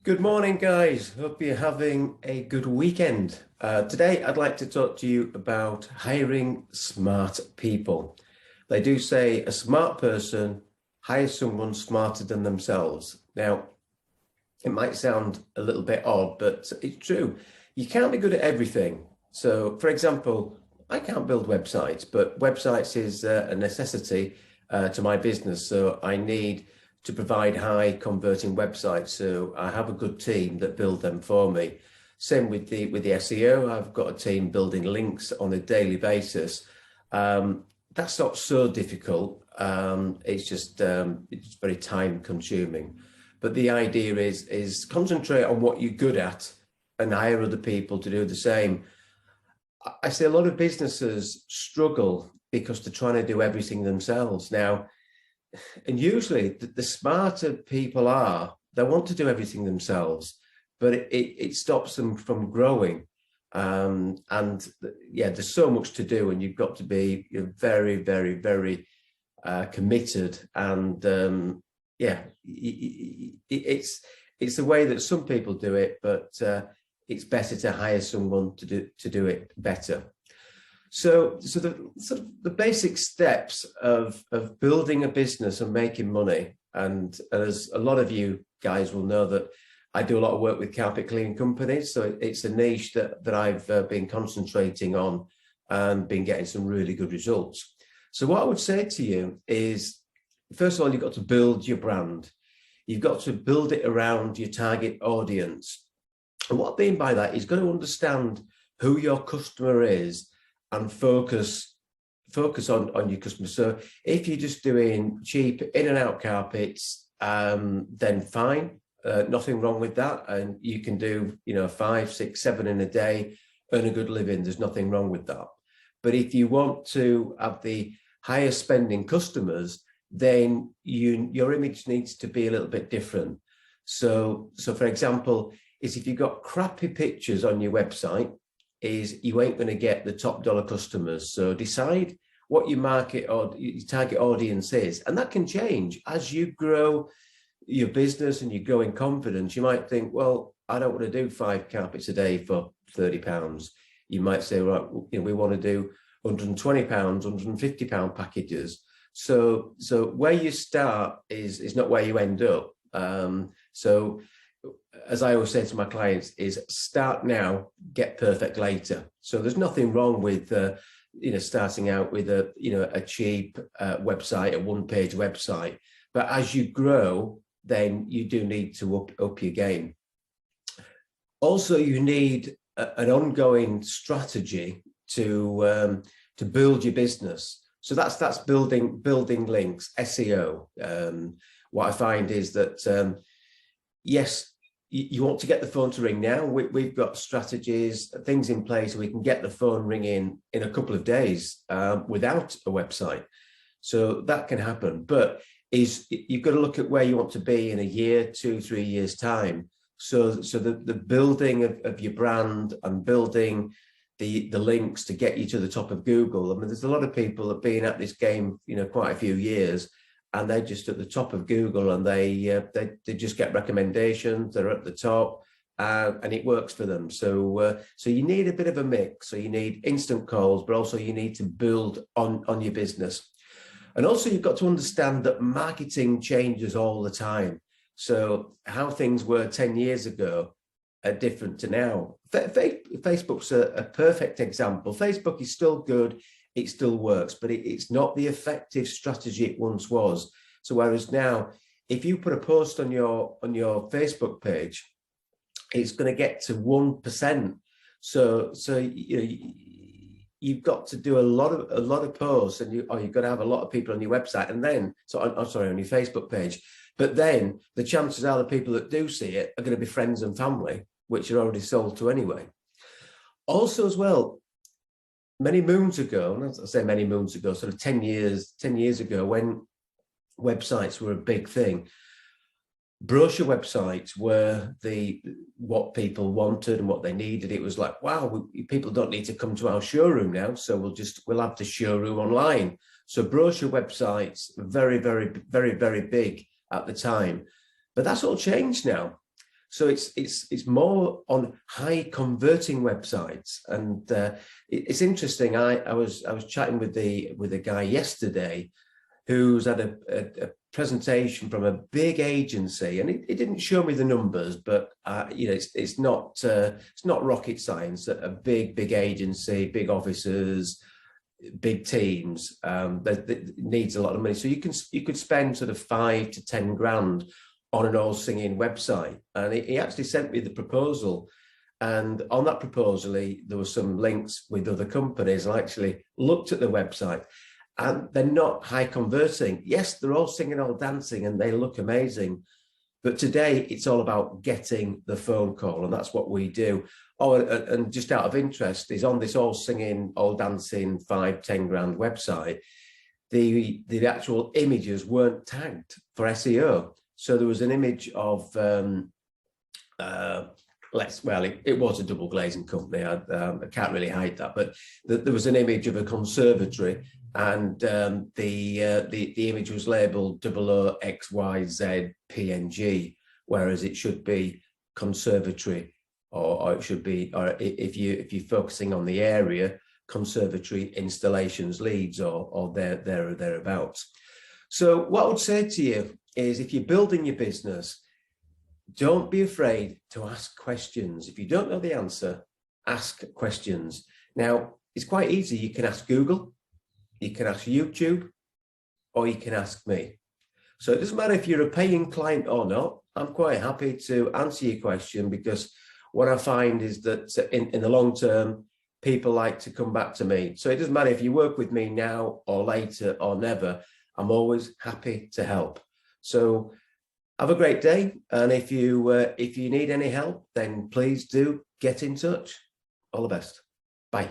Good morning, guys. Hope you're having a good weekend. Today, I'd like to talk to you about hiring smart people. They do say a smart person hires someone smarter than themselves. Now, it might sound a little bit odd, but it's true. You can't be good at everything. So, for example, I can't build websites, but websites is a necessity to my business. So I need to provide high converting websites. So I have a good team that build them for me. Same with the SEO. I've got a team building links on a daily basis. That's not so difficult. It's very time consuming. But the idea is concentrate on what you're good at and hire other people to do the same. I see a lot of businesses struggle because they're trying to do everything themselves now. And usually the smarter people are, they want to do everything themselves, but it stops them from growing. Yeah, there's so much to do, and you've got to be very, very, very committed. And yeah, it's the way that some people do it, but it's better to hire someone to do it better. So the basic steps of building a business and making money, and as a lot of you guys will know, that I do a lot of work with carpet cleaning companies. So it's a niche that I've been concentrating on and been getting some really good results. So what I would say to you is, first of all, you've got to build your brand. You've got to build it around your target audience. And what I mean by that is you've got to understand who your customer is and focus on your customer. So if you're just doing cheap in and out carpets, then fine, nothing wrong with that. And you can do, 5, 6, 7 in a day, earn a good living. There's nothing wrong with that. But if you want to have the higher spending customers, then your image needs to be a little bit different. So for example, is if you've got crappy pictures on your website, is you ain't going to get the top dollar customers. So decide what your market or your target audience is. And that can change as you grow your business and you grow in confidence. You might think, well, I don't want to do 5 carpets a day for £30. You might say, right, we want to do £120, £150 packages. So where you start is not where you end up. So as I always say to my clients, is start now, get perfect later. So there's nothing wrong with starting out with a cheap website, a one-page website. But as you grow, then you do need to up your game. Also, you need an ongoing strategy to build your business. So that's building links, SEO. What I find is that yes, you want to get the phone to ring now. We've got strategies, things in place so we can get the phone ringing in a couple of days without a website. So that can happen. But you've got to look at where you want to be in a year, 2, 3 years time. So the building of your brand and building the links to get you to the top of Google. I mean, there's a lot of people that have been at this game, quite a few years, and they're just at the top of Google, and they just get recommendations. They're at the top, and it works for them. So you need a bit of a mix. So you need instant calls, but also you need to build on your business. And also you've got to understand that marketing changes all the time. So how things were 10 years ago are different to now. Facebook's a perfect example. Facebook is still good. It still works, but it's not the effective strategy it once was. So whereas now, if you put a post on your Facebook page, it's going to get to 1%. So you've got to do a lot of posts, and you've got to have a lot of people on your website, and then on your Facebook page. But then the chances are the people that do see it are going to be friends and family, which are already sold to anyway. Also, as well, many moons ago, and I say many moons ago, sort of 10 years ago, when websites were a big thing, brochure websites were what people wanted and what they needed. It was like, wow, people don't need to come to our showroom now, so we'll have the showroom online. So brochure websites were very, very, very, very big at the time, but that's all changed now. So it's more on high converting websites. And it's interesting. I was chatting with a guy yesterday who's had a presentation from a big agency, and it didn't show me the numbers, but you know, it's not rocket science. A big agency, big offices, big teams, that needs a lot of money. So you could spend sort of 5 to 10 grand on an all singing website. And he actually sent me the proposal. And on that proposal, there were some links with other companies. I actually looked at the website, and they're not high converting. Yes, they're all singing, all dancing, and they look amazing. But today it's all about getting the phone call, and that's what we do. Oh, and just out of interest, is on this all singing, all dancing 5, 10 grand website, the actual images weren't tagged for SEO. So there was an image of it was a double glazing company. I can't really hide that, but there was an image of a conservatory, and the image was labelled 00XYZ PNG, whereas it should be conservatory, or it should be, or if you're focusing on the area, conservatory installations Leeds, or there or thereabouts. So what I would say to you is, if you're building your business, don't be afraid to ask questions. If you don't know the answer, ask questions. Now, it's quite easy. You can ask Google, you can ask YouTube, or you can ask me. So it doesn't matter if you're a paying client or not. I'm quite happy to answer your question, because what I find is that in the long term, people like to come back to me. So it doesn't matter if you work with me now or later or never. I'm always happy to help. So have a great day. And if you need any help, then please do get in touch. All the best. Bye.